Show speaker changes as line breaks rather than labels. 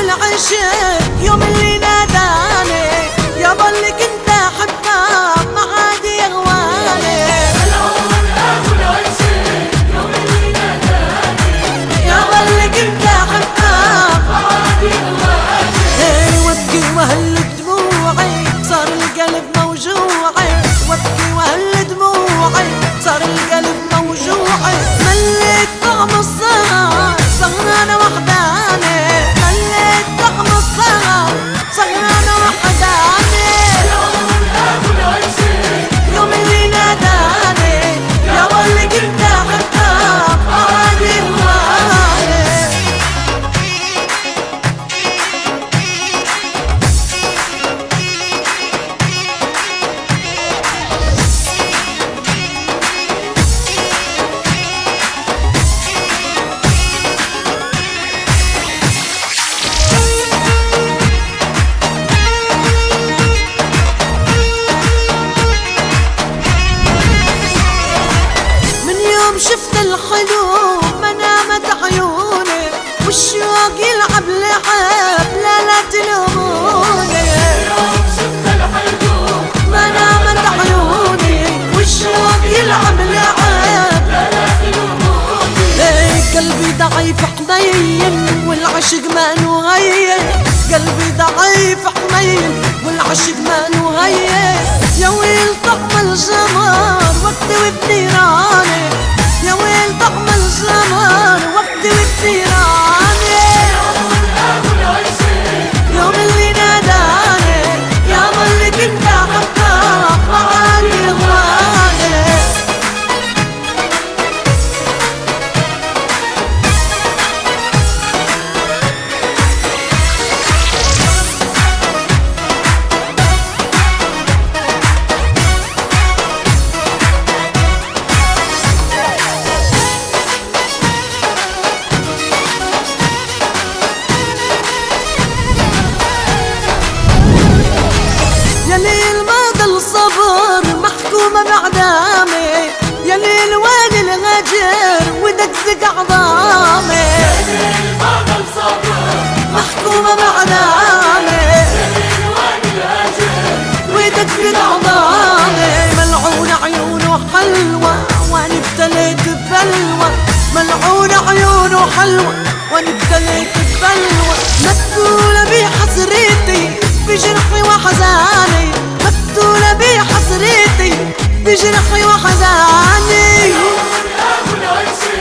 العشق يوم اللي ناداني يابا اللي كنت احبك ما عاد يغواني.
ملعون ابو العشق يوم اللي ناداني
يابا اللي كنت احبك
ما عاد يغواني.
وابكي وهل دموعي صار القلب موجوعي، وابكي وهل دموعي صار القلب موجوعي. مليت طعم السهر سهرانة وحداني، مليت طعم السهر سهرانة وحداني.
ملعون ابو العشق
يوم اللي ناداني يابا اللي كنت احبك ما عاد يهواني. شفت الحلو ما نامت عيوني، والشوق يلعب لعب لا لا تلوموني.
يوم شفت الحلو
ما نامت عيوني والشوق يلعب لعب
لا لا تلوموني.
قلبي ضعيف حنين والعشق ما نغير، قلبي ضعيف حنين والعشق ما نغير. يا ويل طعم الجمر وقتي وبنيراني، يا ويل طعم الجمر وقتي وبنيراني.
ملعون ابو العشق
يوم اللي ناداني يابا اللي كنت احبك ما عاد يغواني. يا ليل ما ضل صبر محكومة بعدامي، يا ليل وين الغجر ودقدق عظامي.
الليل ما ضل صبر
محكومة بعدامي
الليل وين الهجر
ودقدق عظامي. ملعون عيونه حلوة وانا ابتليت ببلوى، ملعون عيونه حلوة وانا ابتليت ببلوى. مقتولة بحسرتي بجرحي وحزاني، مقتولة بحسرتي بجرحي وحزاني.
ملعون ابو العشق